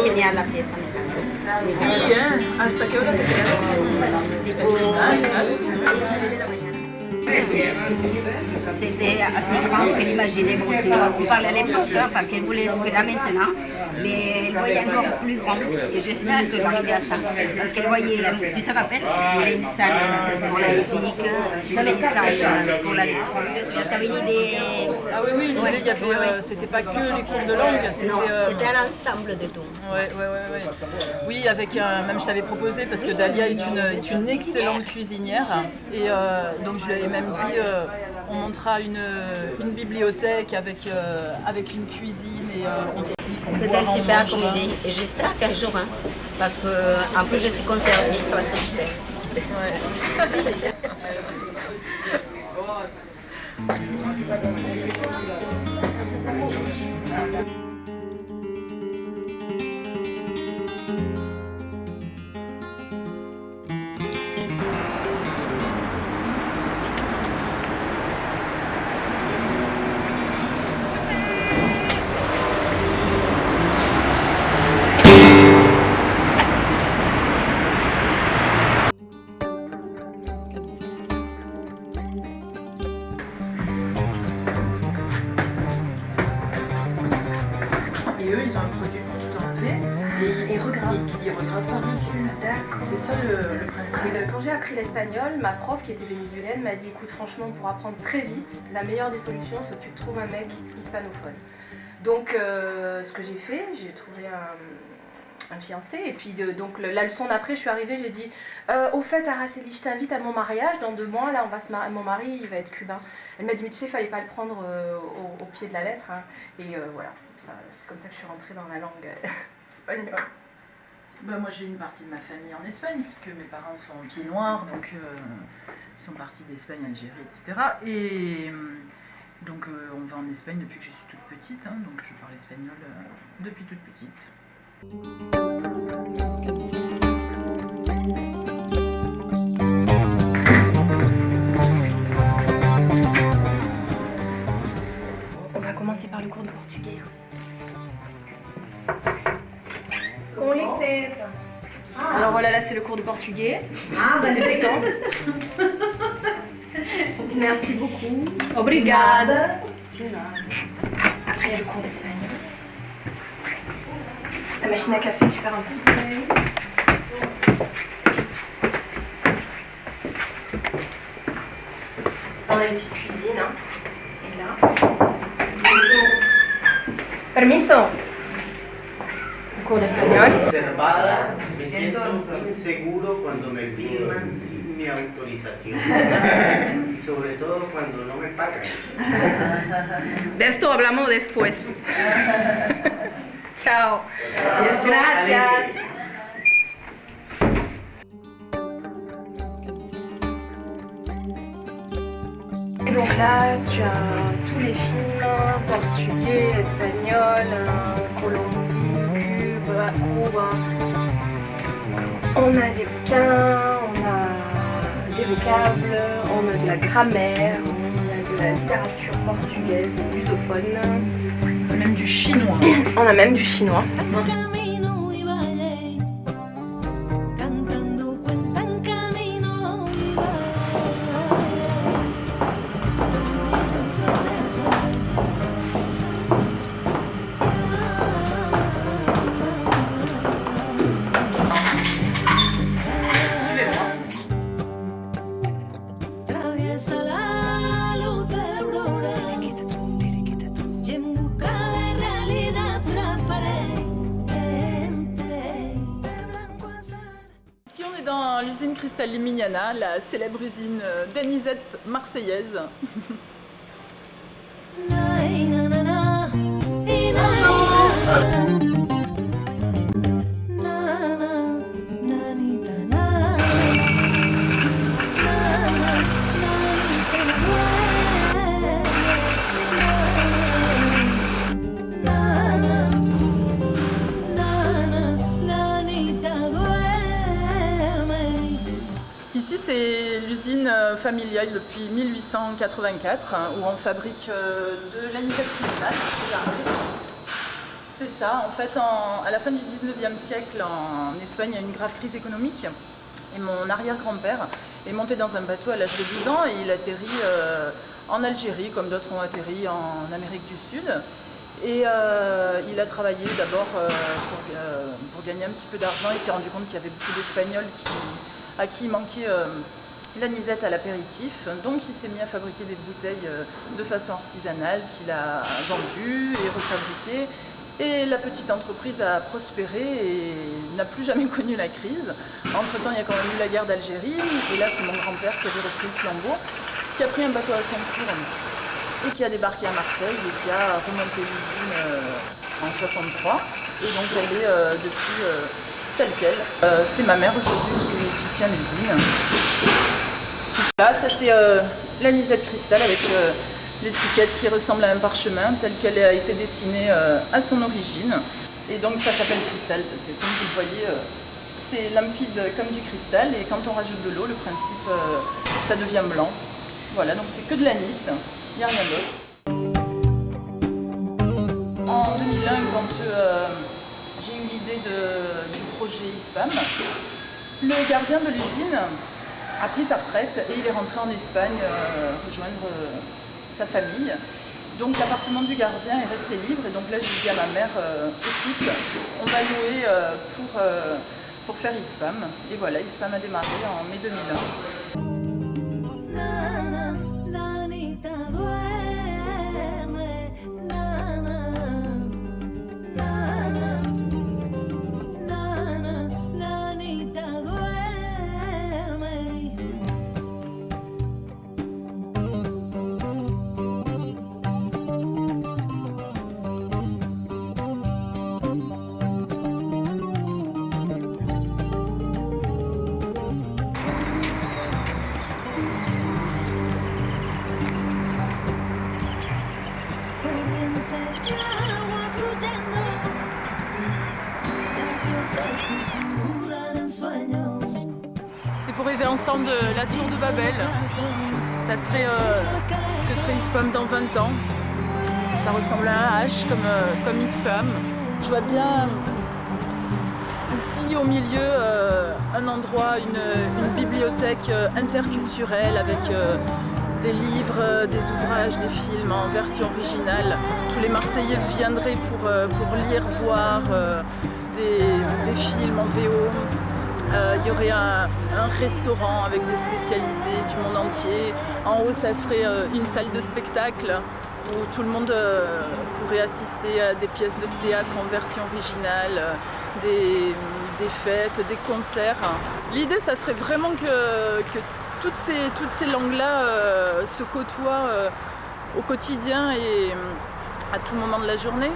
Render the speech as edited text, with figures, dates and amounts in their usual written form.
genial la pieza, me encantó. Sí, ¿hasta qué hora te quedas? Tipo, c'était assez grand ce qu'elle imaginait. Bon, on parle à l'époque, parce qu'elle voulait ce qu'elle a maintenant, mais elle voyait encore plus grand. Et j'espère que j'arrivais à ça. Parce qu'elle voyait, tu te rappelles, tu voulais une salle pour la musique, tu voulais une salle pour la lecture. Je me souviens, tu avais une idée. Ah oui, oui, l'idée, il y avait, c'était pas que les cours de langue, c'était un ensemble de tout. Ouais. Oui, avec même je t'avais proposé parce que Dalia est une excellente cuisinière et donc je lui avais même dit on montera une bibliothèque avec une cuisine et c'était super comme idée et j'espère qu'un jour, parce que en plus je suis conservée, ça va être super. Ouais. Et eux, ils ont un produit pour tout enlever et ils regardent par-dessus. D'accord. C'est ça le principe. Quand j'ai appris l'espagnol, ma prof qui était vénézuélienne m'a dit écoute, franchement, pour apprendre très vite, la meilleure des solutions, c'est que tu trouves un mec hispanophone. Donc, ce que j'ai fait, j'ai trouvé un fiancé et puis donc la leçon d'après, je suis arrivée, j'ai dit au fait, Araceli, je t'invite à mon mariage dans 2 mois, là on va se marier, mon mari il va être cubain. Elle m'a dit mais tu sais, il fallait pas le prendre au pied de la lettre et voilà, c'est comme ça que je suis rentrée dans la langue espagnole. Bah, moi j'ai une partie de ma famille en Espagne puisque mes parents sont pieds noirs, donc ils sont partis d'Espagne, Algérie, etc. Et donc on va en Espagne depuis que je suis toute petite, donc je parle espagnol depuis toute petite. On va commencer par le cours de portugais. Com licença. Alors voilà, là c'est le cours de portugais. Ah, bah c'est temps. Merci beaucoup. Obrigada. Après il y a le cours d'espagnol. La machine à café super importante. On a une petite cuisine, et là. Permiso. Le cours d'espagnol. Observada, me siento inseguro cuando me filman sin mi autorización y sobre todo cuando no me pagan. De esto hablamos después. Ciao. Gracias. Et donc là, tu as tous les films portugais, espagnol, Colombie, Cuba. On a des bouquins, on a des vocables, on a de la grammaire, on a de la littérature portugaise, lusophone. Même du chinois. On a même du chinois. Dans l'usine Cristal Limignana, la célèbre usine d'anisette marseillaise. Ici, c'est l'usine familiale depuis 1884 où on fabrique de l'anisette cristal. C'est ça, en fait, à la fin du 19e siècle, en Espagne, il y a une grave crise économique. Et mon arrière-grand-père est monté dans un bateau à l'âge de 12 ans et il atterrit en Algérie, comme d'autres ont atterri en Amérique du Sud. Et il a travaillé d'abord pour gagner un petit peu d'argent. Il s'est rendu compte qu'il y avait beaucoup d'Espagnols à qui il manquait l'anisette à l'apéritif. Donc il s'est mis à fabriquer des bouteilles de façon artisanale qu'il a vendues et refabriquées. Et la petite entreprise a prospéré et n'a plus jamais connu la crise. Entre-temps, il y a quand même eu la guerre d'Algérie. Et là, c'est mon grand-père qui avait repris le flambeau, qui a pris un bateau à ceinture et qui a débarqué à Marseille et qui a remonté l'usine en 63. Et donc, elle est depuis telle qu'elle. C'est ma mère aujourd'hui qui tient l'usine. Là, ça c'est l'anisette cristal avec l'étiquette qui ressemble à un parchemin telle qu'elle a été dessinée à son origine. Et donc ça s'appelle cristal parce que comme vous le voyez, c'est limpide comme du cristal et quand on rajoute de l'eau, le principe, ça devient blanc. Voilà, donc c'est que de l'anis, il n'y a rien d'autre. En 2001, quand j'ai eu l'idée du projet ISPAM, le gardien de l'usine a pris sa retraite et il est rentré en Espagne rejoindre sa famille. Donc l'appartement du gardien est resté libre et donc là j'ai dit à ma mère écoute, on va louer pour faire ISPAM. Et voilà, ISPAM a démarré en mai 2001. C'était pour rêver ensemble de la tour de Babel. Ça serait ce que serait ISPAM dans 20 ans. Ça ressemble à un H comme ISPAM. Je vois bien ici au milieu un endroit, une bibliothèque interculturelle avec des livres, des ouvrages, des films en version originale. Tous les Marseillais viendraient pour lire, voir des films en VO. Il y aurait un restaurant avec des spécialités du monde entier. En haut, ça serait une salle de spectacle où tout le monde pourrait assister à des pièces de théâtre en version originale, des fêtes, des concerts. L'idée, ça serait vraiment que toutes ces langues-là se côtoient au quotidien et à tout moment de la journée.